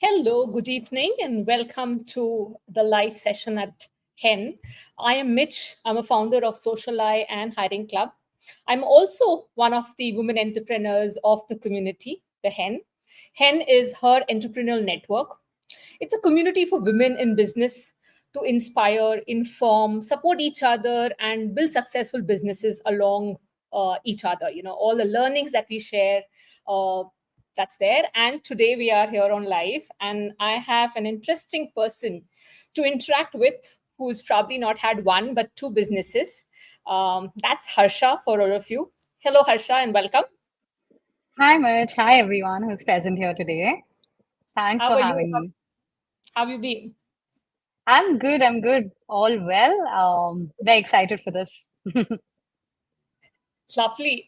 Hello, good evening, and welcome to the live session at HEN. I am Mitch. I'm a founder of Sociali and Hiring Club. I'm also one of the women entrepreneurs of the community, the HEN. HEN is her entrepreneurial network. It's a community for women in business to inspire, inform, support each other, and build successful businesses along each other. All the learnings that we share. That's there. And today we are here on live, and I have an interesting person to interact with who's probably not had one but two businesses. That's Harsha for all of you. Hello, Harsha, and welcome. Hi, Mitch. Hi, everyone who's present here today. Thanks How for are you? having me. How have you been? I'm good. I'm good. All well. Very excited for this. Lovely.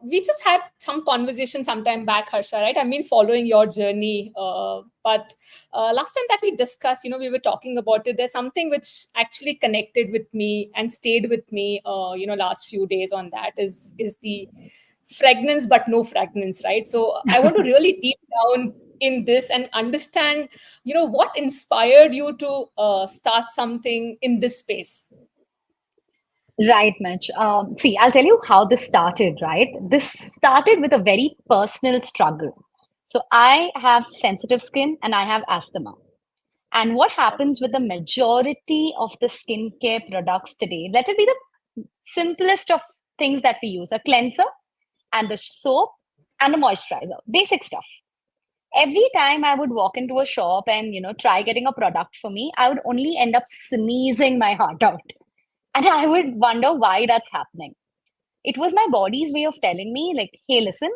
We just had some conversation sometime back, Harsha, right? I mean, following your journey. But last time that we discussed, we were talking about it. There's something which actually connected with me and stayed with me, last few days on that is the fragrance, but no fragrance, right? So I want to really deep down in this and understand, what inspired you to start something in this space. Right, Mitch. See, I'll tell you how this started, right? This started with a very personal struggle. So I have sensitive skin and I have asthma. And what happens with the majority of the skincare products today, let it be the simplest of things that we use, a cleanser and the soap and a moisturizer, basic stuff. Every time I would walk into a shop and try getting a product for me, I would only end up sneezing my heart out, and I would wonder why that's happening. It was my body's way of telling me, like, hey, listen,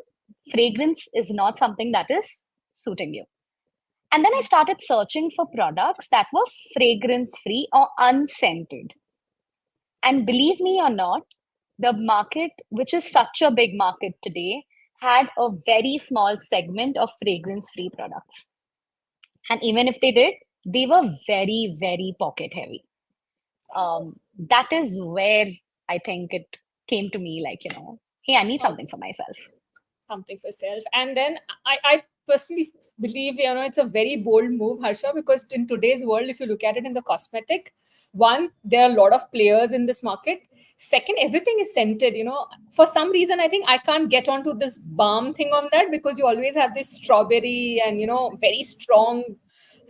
fragrance is not something that is suiting you. And then I started searching for products that were fragrance free or unscented. And believe me or not, the market, which is such a big market today, had a very small segment of fragrance free products. And even if they did, they were very, very pocket heavy. That is where I think it came to me like, hey, I need something for myself. Something for self. And then I personally believe, it's a very bold move, Harsha, because in today's world, if you look at it in the cosmetic, one, there are a lot of players in this market. Second, everything is scented. For some reason, I think I can't get onto this balm thing on that, because you always have this strawberry and very strong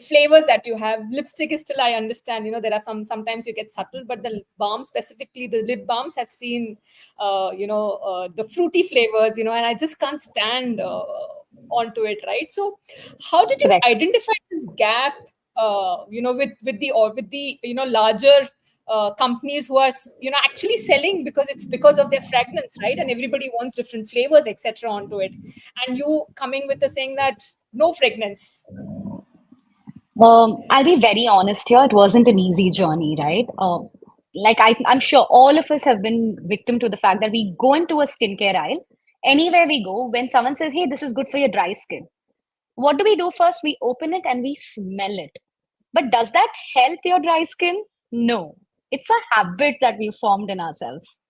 flavors that you have. Lipstick is still, I understand, there are sometimes you get subtle, but the balm, specifically the lip balms, I've seen the fruity flavors, and I just can't stand onto it, right? So how did you Correct. identify this gap, with the larger companies who are actually selling, because it's because of their fragrance, right? And everybody wants different flavors, etc., onto it, and you coming with the saying that no fragrance. I'll be very honest here. It wasn't an easy journey, right? Like I'm sure all of us have been victim to the fact that we go into a skincare aisle. Anywhere we go, when someone says, "Hey, this is good for your dry skin," what do we do first? We open it and we smell it. But does that help your dry skin? No. It's a habit that we formed in ourselves.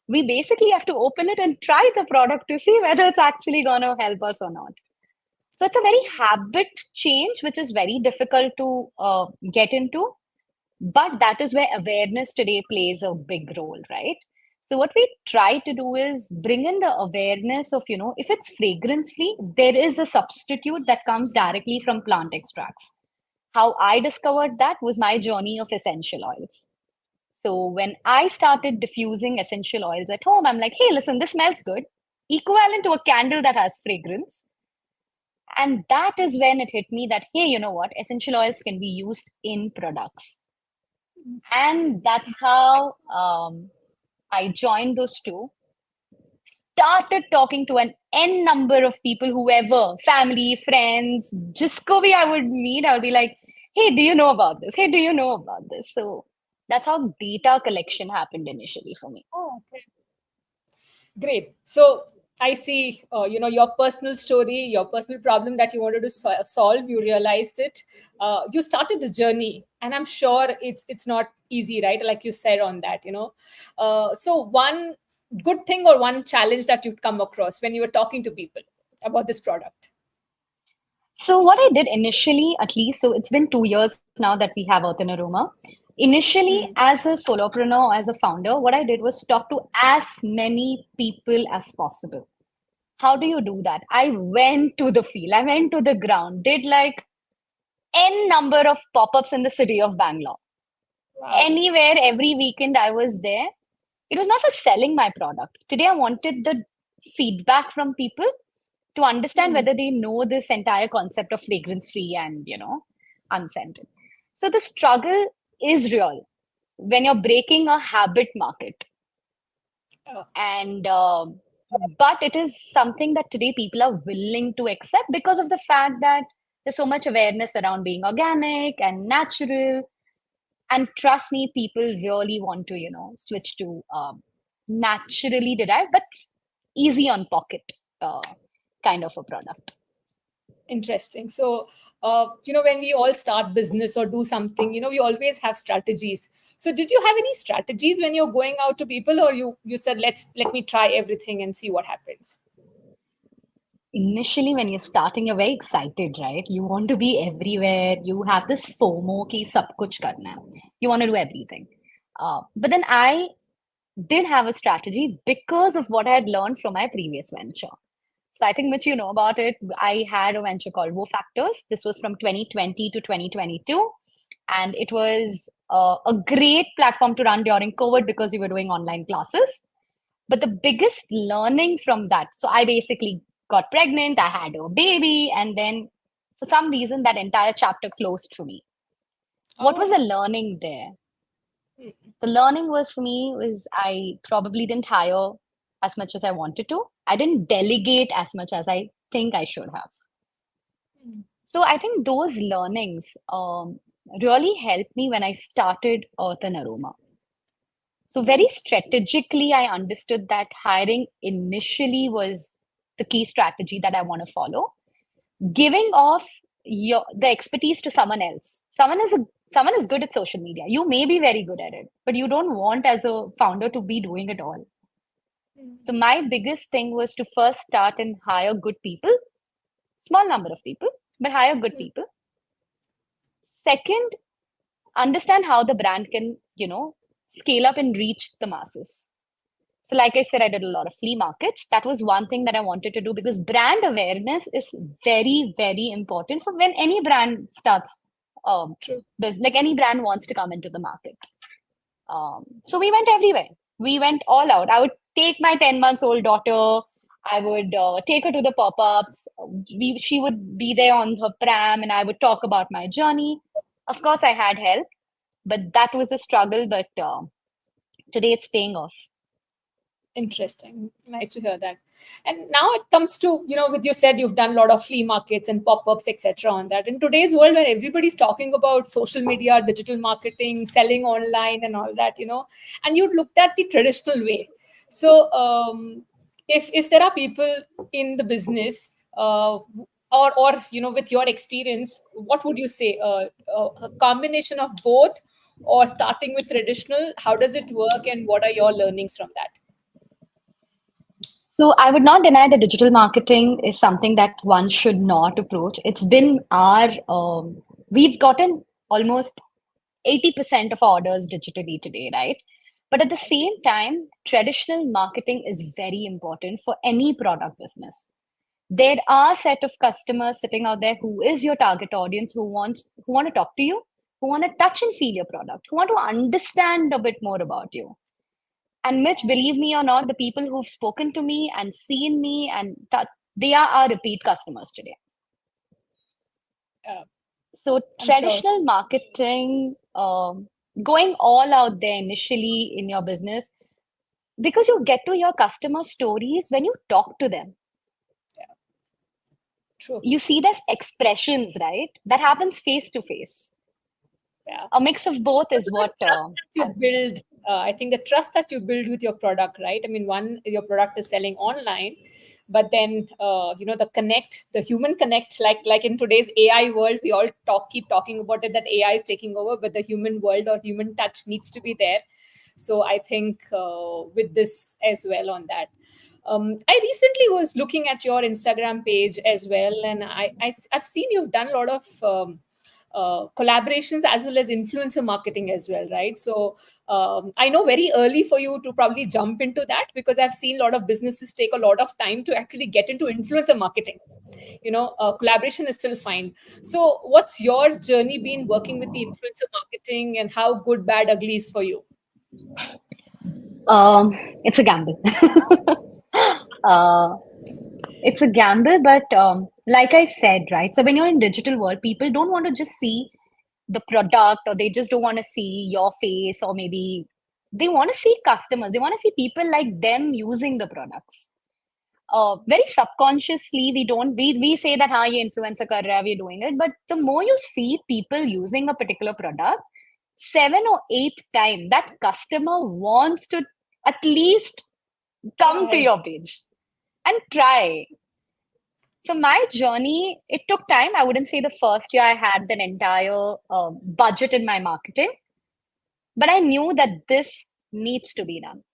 We basically have to open it and try the product to see whether it's actually going to help us or not. So it's a very habit change, which is very difficult to get into. But that is where awareness today plays a big role, right? So what we try to do is bring in the awareness of, if it's fragrance free, there is a substitute that comes directly from plant extracts. How I discovered that was my journey of essential oils. So when I started diffusing essential oils at home, I'm like, hey, listen, this smells good. Equivalent to a candle that has fragrance. And that is when it hit me that, hey, you know what? Essential oils can be used in products. And that's how I joined those two. Started talking to an N number of people, whoever, family, friends, just go be I would meet. I would be like, hey, do you know about this? Hey, do you know about this? So that's how data collection happened initially for me. Oh, okay. Great. So I see, your personal story, your personal problem that you wanted to solve. You realized it. You started the journey, and I'm sure it's not easy, right? Like you said on that, So one good thing or one challenge that you've come across when you were talking to people about this product. So what I did initially, at least, so it's been 2 years now that we have Earth in Aroma. Initially, Hmm. as a solopreneur, as a founder, what I did was talk to as many people as possible. How do you do that? I went to the field, I went to the ground, did like N number of pop-ups in the city of Bangalore. Wow. Anywhere, every weekend I was there. It was not for selling my product. Today I wanted the feedback from people to understand Hmm. whether they know this entire concept of fragrance free and, unscented. So the struggle is real when you're breaking a habit market. Oh, And but it is something that today people are willing to accept because of the fact that there's so much awareness around being organic and natural. And trust me, people really want to, switch to naturally derived, but easy on pocket uh, kind of a product. interesting. So, when we all start business or do something, we always have strategies. So, did you have any strategies when you're going out to people, or you said, let me try everything and see what happens? Initially, when you're starting, you're very excited, right? You want to be everywhere. You have this FOMO ki sab kuch karna hai. You want to do everything. But then I did have a strategy because of what I had learned from my previous venture. So I think, Mitch, you know about it. I had a venture called Wo Factors. This was from 2020 to 2022. And it was a great platform to run during COVID because we were doing online classes. But the biggest learning from that, so I basically got pregnant, I had a baby, and then for some reason that entire chapter closed for me. What was Oh. the learning there? Hmm. The learning was for me was I probably didn't hire as much as I wanted to. I didn't delegate as much as I think I should have. Hmm. So I think those learnings really helped me when I started Earth and Aroma. So very strategically, I understood that hiring initially was the key strategy that I want to follow. Giving off the expertise to someone else. Someone is good at social media. You may be very good at it, but you don't want as a founder to be doing it all. So my biggest thing was to first start and hire good people, small number of people, but hire good Hmm. people. Second, understand how the brand can, scale up and reach the masses. So, like I said, I did a lot of flea markets. That was one thing that I wanted to do because brand awareness is very, very important for when any brand starts, True. like any brand wants to come into the market. So we went everywhere. We went all out. I would take my 10 months old daughter. I would take her to the pop-ups. She would be there on her pram and I would talk about my journey. Of course, I had help, but that was a struggle. But today it's paying off. Interesting. Nice to hear that. And now it comes to, with you said you've done a lot of flea markets and pop-ups, etc. on that. In today's world where everybody's talking about social media, digital marketing, selling online and all that, and you looked at the traditional way. So if there are people in the business or with your experience, what would you say? A combination of both or starting with traditional, how does it work and what are your learnings from that? So I would not deny that digital marketing is something that one should not approach. It's been we've gotten almost 80% of our orders digitally today, right? But at the same time, traditional marketing is very important for any product business. There are a set of customers sitting out there who is your target audience who want to talk to you, who want to touch and feel your product, who want to understand a bit more about you. And Mitch, believe me or not, the people who've spoken to me and seen me they are our repeat customers today. Uh, So I'm sure. traditional marketing, going all out there initially in your business, because you get to hear customer stories when you talk to them. Yeah, true. You see their expressions, right? That happens face to face. Yeah. A mix of both is Also the what trust that you happens. build. I think the trust that you build with your product, right? I mean, one, your product is selling online, but then the connect, the human connect, like in today's AI world, we all keep talking about it that AI is taking over, but the human world or human touch needs to be there. So I think with this as well on that. I recently was looking at your Instagram page as well, and I've seen you've done a lot of collaborations as well as influencer marketing as well, right? So I know very early for you to probably jump into that, because I've seen a lot of businesses take a lot of time to actually get into influencer marketing. Collaboration is still fine. So what's your journey been working with the influencer marketing, and how good, bad, ugly is for you? Um, it's a gamble. uh, it's a gamble, but like I said, right? So when you're in digital world, people don't want to just see the product, or they just don't want to see your face, or maybe they want to see customers. They want to see people like them using the products. Very subconsciously, we say that हाँ ये influencer कर रहा है, we're doing it, but the more you see people using a particular product, 7 or 8 time that customer wants to at least come to Try. your page and try. So my journey, it took time. I wouldn't say the first year I had an entire budget in my marketing, but I knew that this needs to be done.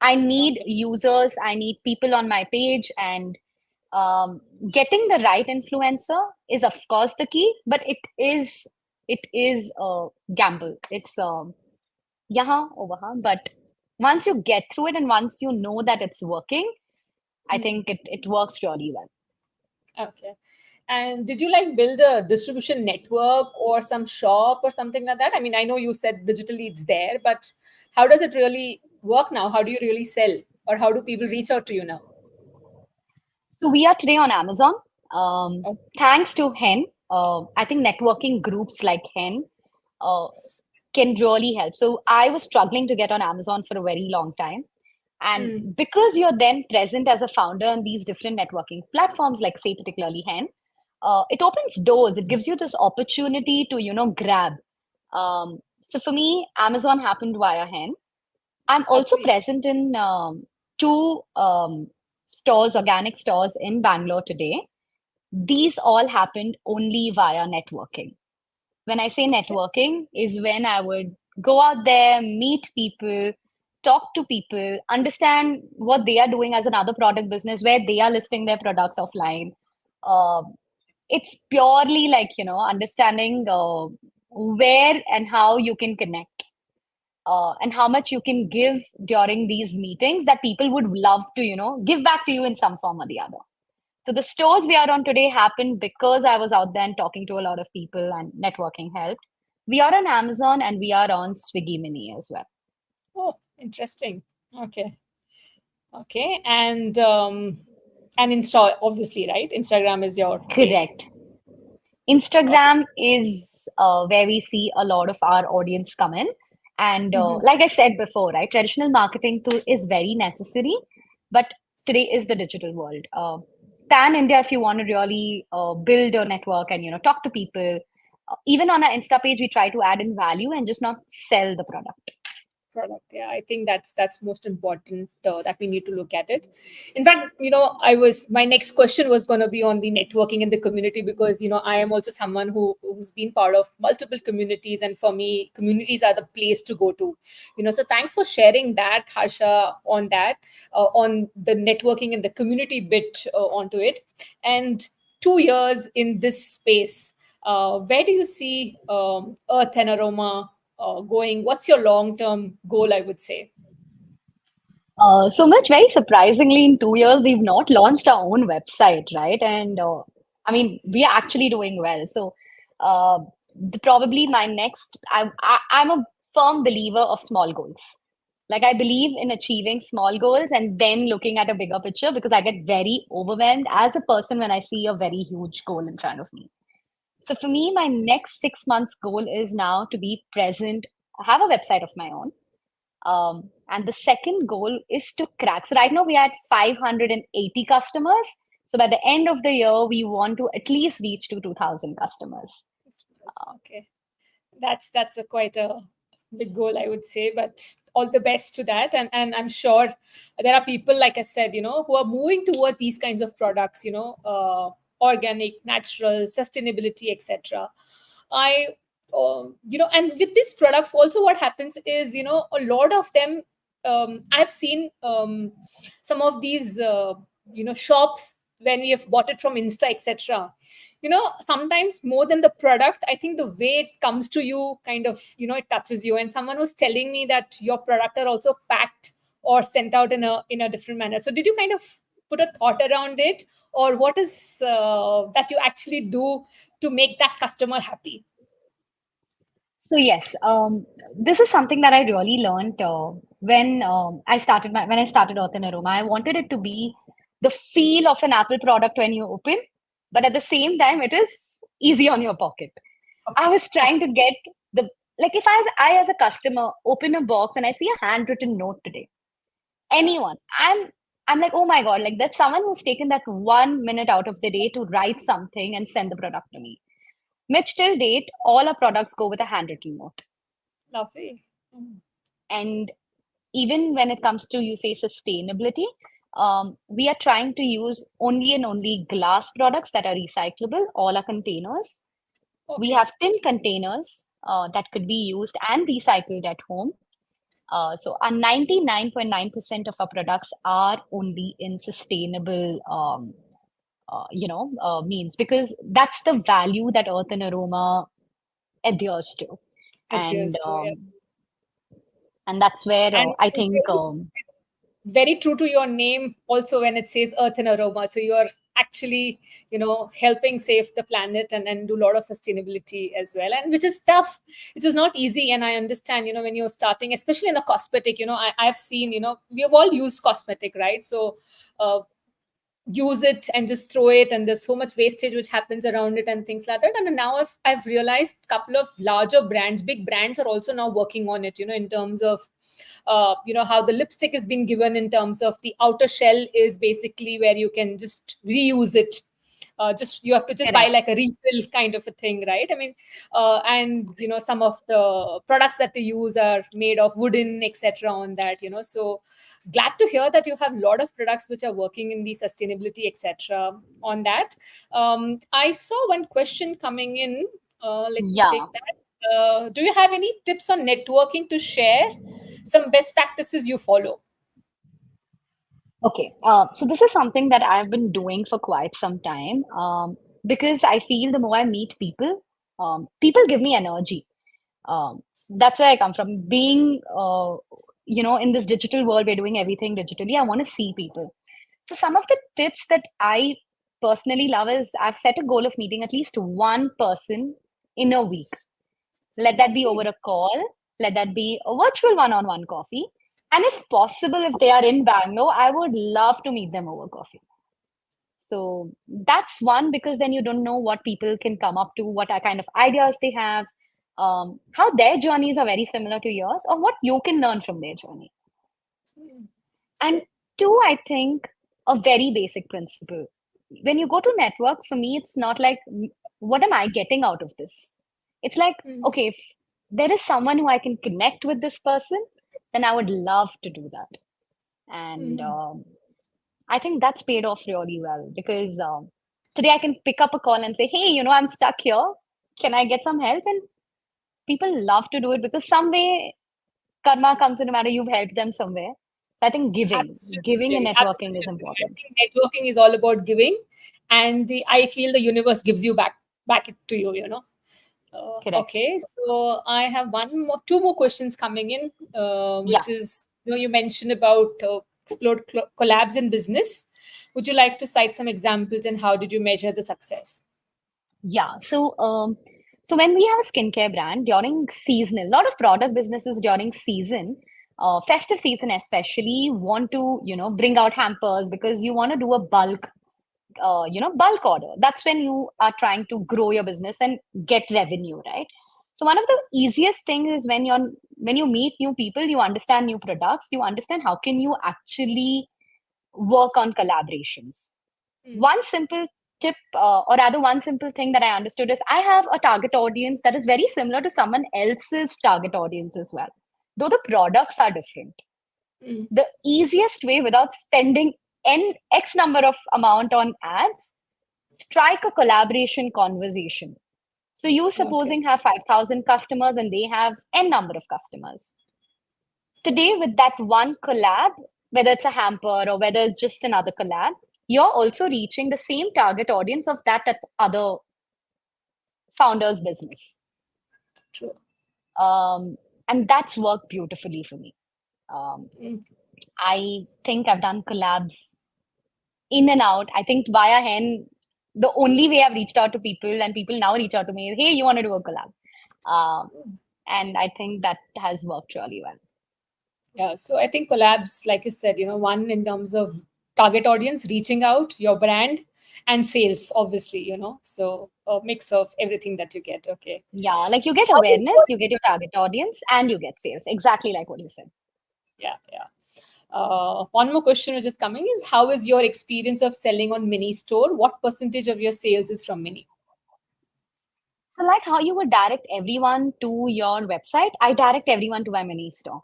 I need Okay. users, I need people on my page, and getting the right influencer is of course the key, but it is a gamble. It's yahan or wahan, but once you get through it and once you know that it's working, I Hmm. think it works really well. Okay. And did you like build a distribution network or some shop or something like that? I mean, I know you said digitally it's there, but how does it really work now? How do you really sell, or how do people reach out to you now? So we are today on Amazon. Oh. Thanks to Hen, I think networking groups like Hen uh, can really help. So I was struggling to get on Amazon for a very long time. And Mm. because you're then present as a founder on these different networking platforms, like say particularly Hen, it opens doors. It gives you this opportunity to, grab. So for me, Amazon happened via Hen. I'm also Okay. present in two stores, organic stores in Bangalore today. These all happened only via networking. When I say Interesting. networking, is when I would go out there, meet people, talk to people, understand what they are doing as another product business, where they are listing their products offline. Uh, it's purely like, understanding where and how you can connect, and how much you can give during these meetings that people would love to, give back to you in some form or the other. So the stores we are on today happened because I was out there and talking to a lot of people and networking helped. We are on Amazon and we are on Swiggy Mini as well. Oh, interesting. Okay. Okay. And Insta, obviously, right? Instagram is your page. Correct. Okay. Instagram is where we see a lot of our audience come in. And Mhm. like I said before, right, traditional marketing tool is very necessary, but today is the digital world. Pan India, if you want to really build a network and talk to people, even on our Insta page, we try to add in value and just not sell the product. Product, yeah, I think that's most important, that we need to look at it. In fact, my next question was going to be on the networking in the community, because I am also someone who's been part of multiple communities, and for me, communities are the place to go to. So thanks for sharing that, Harsha, on that, on the networking and the community bit, onto it. And 2 years in this space, where do you see Earth and Aroma going? What's your long term goal, I would say? So much, very surprisingly, in 2 years, we've not launched our own website, right? And I mean, we are actually doing well. So, probably my next, I'm a firm believer of small goals. Like, I believe in achieving small goals and then looking at a bigger picture, because I get very overwhelmed as a person when I see a very huge goal in front of me. So, for me, my next 6 months goal is now to be present, have a website of my own, and the second goal is to crack. So right now we are at 580 customers. So by the end of the year, we want to at least reach to 2,000 customers. Okay, that's a quite a big goal, I would say, but all the best to that. And I'm sure there are people, like I said, who are moving towards these kinds of products, organic, natural, sustainability, etc. I and with these products also, what happens is, a lot of them I've seen some of these shops when we have bought it from Insta, etc. Sometimes more than the product, I think the way it comes to you, kind of, it touches you. And someone was telling me that your product are also packed or sent out in a different manner. So did you kind of put a thought around it, or what is that you actually do to make that customer happy? So yes, this is something that I really learned when I started Earth and Aroma. I wanted it to be the feel of an Apple product when you open, but at the same time, it is easy on your pocket. I Okay. was trying to get the like if I as a customer open a box and I see a handwritten note today, Yeah. anyone, I'm like, oh my God, like that's someone who's taken that 1 minute out of the day to write something and send the product to me. Mitch, till date, all our products go with a handwritten note. Lovely. Mm. And even when it comes to, you say, sustainability, we are trying to use only and only glass products that are recyclable, all our containers. We Okay. have tin containers that could be used and recycled at home. So our 99.9% of our products are only in sustainable means, because that's the value that Earth and Aroma adheres to. And Adheres to, yeah. that's where And I it's think very true to your name also when it says Earth and Aroma. So you're actually, helping save the planet and do a lot of sustainability as well. And which is tough. It is not easy. And I understand, when you're starting, especially in the cosmetic, I've seen, we have all used cosmetic, right? So uh, use it and just throw it, and there's so much wastage which happens around it and things like that. And now I've realized a couple of larger brands, big brands, are also now working on it, in terms of how the lipstick is being given, in terms of the outer shell is basically where you can just reuse it. Just you have to just buy correct. like a refill kind of a thing, right? I mean, and some of the products that they use are made of wooden, etc. On that, so glad to hear that you have a lot of products which are working in the sustainability, etc. On that. I saw one question coming in. Let me Yeah. take that. Do you have any tips on networking to share? Some best practices you follow? Okay. So this is something that I've been doing for quite some time, because I feel the more I meet people, people give me energy. That's where I come from. Being, in this digital world, we're doing everything digitally. I want to see people. So some of the tips that I personally love is I've set a goal of meeting at least one person in a week. Let that be over Lovely. a call, let that be a virtual one-on-one coffee. And if possible, if they are in Bangalore, I would love to meet them over coffee. So that's one, because then you don't know what people can come up to, what are kind of ideas they have, how their journeys are very similar to yours, or what you can learn from their journey. Mm. And True. two, I think a very basic principle. When you go to network, for me, it's not like, what am I getting out of this? It's like, Mm. okay, if there is someone who I can connect with this person, then I would love to do that. And Mm. I think that's paid off really well, because today I can pick up a call and say, hey, I'm stuck here. Can I get some help? And people love to do it, because some way karma comes in, no matter you've helped them somewhere. So I think giving and Absolutely, networking is absolutely. I important. think networking is all about giving, and the I feel the universe gives you back it to you. Correct. Okay, so I have two more questions coming in, Yeah. which is, you mentioned about explore collabs in business. Would you like to cite some examples, and how did you measure the success? Yeah. So when we have a skincare brand during seasonal, a lot of product businesses during season, festive season especially, want to, bring out hampers, because you want to do a bulk order. That's when you are trying to grow your business and get revenue, right? So one of the easiest things is when you meet new people, you understand new products, you understand how can you actually work on collaborations. Mm. One simple tip, or rather one simple thing that I understood is I have a target audience that is very similar to someone else's target audience as well, though the products are different. Mm. The easiest way, without spending x number of amount on ads, strike a collaboration conversation. So you Okay. supposing have 5,000 customers and they have n number of customers. today with that one collab, whether it's a hamper or whether it's just another collab, you're also reaching the same target audience of that other founder's business. True. Um, and that's worked beautifully for me. Um, Mm. I think I've done collabs in and out. I think via Hen, the only way I've reached out to people and people now reach out to me is, hey, you want to do a collab? Um, and I think that has worked really well. Yeah, so I think collabs, like you said, one in terms of target audience, reaching out, your brand, and sales, obviously, so a mix of everything that you get. Okay. Yeah, like you get How is awareness, your, you get your target audience, and you get sales. Exactly like what you said. yeah, yeah. One more question which is coming is, how is your experience of selling on mini store? What percentage of your sales is from mini? So, like how you would direct everyone to your website, I direct everyone to my mini store.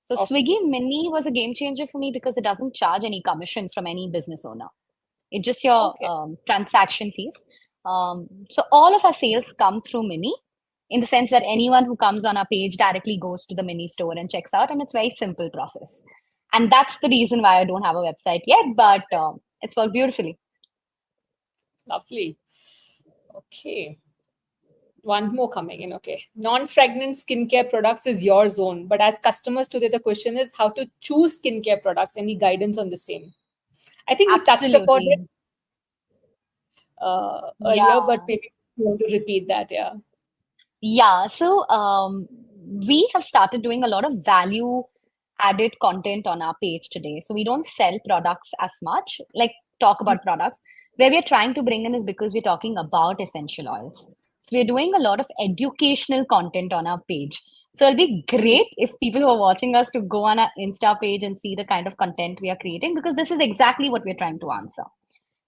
So, Swiggy Okay. Mini was a game changer for me because it doesn't charge any commission from any business owner. It's just your Okay. transaction fees. So, all of our sales come through Mini in the sense that anyone who comes on our page directly goes to the Mini store and checks out, and it's a very simple process. And that's the reason why I don't have a website yet, but it's worked beautifully. Lovely. Okay. One more coming in. Okay. Non-fragrant skincare products is your zone, but as customers today, the question is how to choose skincare products. Any guidance on the same? I think you touched upon it Absolutely. earlier, but Yeah. maybe you want to repeat that. Yeah. Yeah, so we have started doing a lot of value added content on our page today. So we don't sell products as much, like talk about products. Where we're trying to bring in is because we're talking about essential oils. So we're doing a lot of educational content on our page. So it'll be Mm. great if people who are watching us to go on our Insta page and see the kind of content we are creating because this is exactly what we're trying to answer.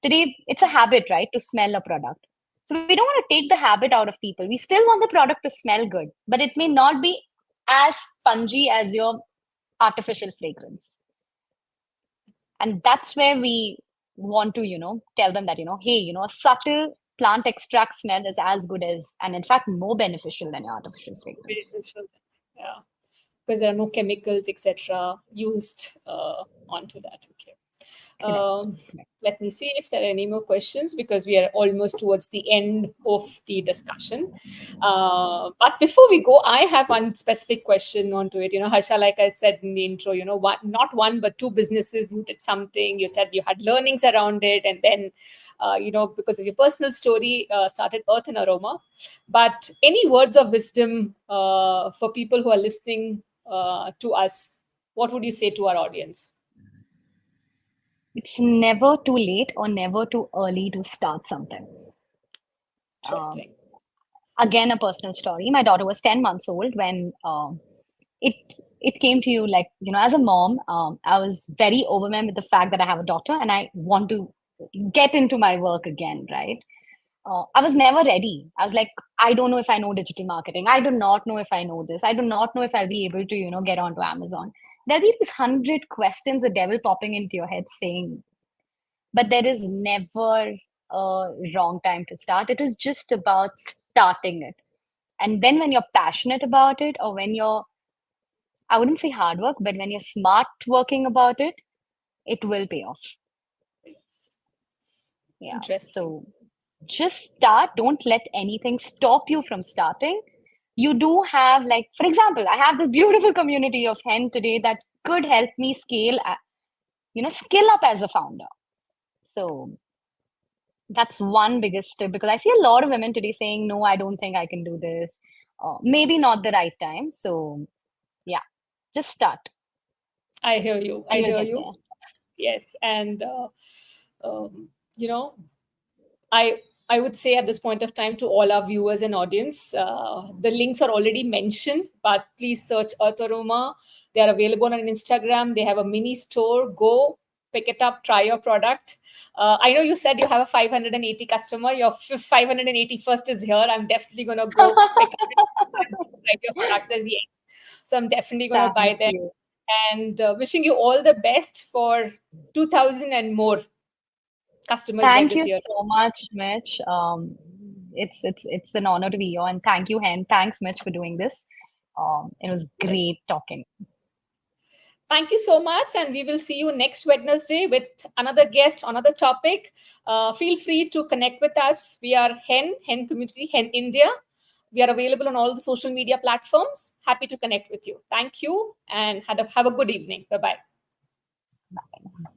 Today, it's a habit, right, to smell a product. So we don't want to take the habit out of people. We still want the product to smell good, but it may not be as spongy as your artificial fragrance. And that's where we want to, tell them that, hey, a subtle plant extract smell is as good as, and in fact, more beneficial than your artificial fragrance. Yeah, because there are no chemicals, etc., used onto that. Okay. Correct. Um, Let me see if there are any more questions because we are almost towards the end of the discussion. But before we go, I have one specific question onto it. Harsha, like I said in the intro, not one but two businesses. You did something. You said you had learnings around it, and then, because of your personal story, started Earth and Aroma. But any words of wisdom for people who are listening to us? What would you say to our audience? It's never too late or never too early to start something. Um, Interesting. Again, a personal story. My daughter was 10 months old when it it came to you like, as a mom, I was very overwhelmed with the fact that I have a daughter and I want to get into my work again, right? I was never ready. I was like, I don't know if I know digital marketing. I do not know if I know this. I do not know if I'll be able to, get onto Amazon. There'll be these 100 questions, the devil popping into your head saying, but there is never a wrong time to start. It is just about starting it. And then when you're passionate about it, or when you're, I wouldn't say hard work, but when you're smart working about it will pay off. Yeah. Interesting. So just start. Don't let anything stop you from starting. You do have, like, for example, I have this beautiful community of hen today that could help me skill up as a founder. So that's one biggest tip because I see a lot of women today saying, no, I don't think I can do this. Maybe not the right time. So yeah, just start I hear you. and I you'll hear get you. there. Yes, and um, you know, I I would say at this point of time to all our viewers and audience, the links are already mentioned, but please search Earth Aroma. They are available on Instagram. They have a mini store. Go pick it up, try your product. I know you said you have a 580 customer. Your 581st is here. I'm definitely gonna go pick up and try your products as yet. So I'm definitely gonna Thank buy them. you. And wishing you all the best for 2000 and more customers by Thank this you year. so much, Mitch. It's an honor to be here, and thank you, Hen. Thanks, Mitch, for doing this. It was Pleasure. great talking. Thank you so much. And we will see you next Wednesday with another guest, another topic. Feel free to connect with us. We are Hen Community, Hen India. We are available on all the social media platforms. Happy to connect with you. Thank you and have a good evening. Bye-bye. Bye.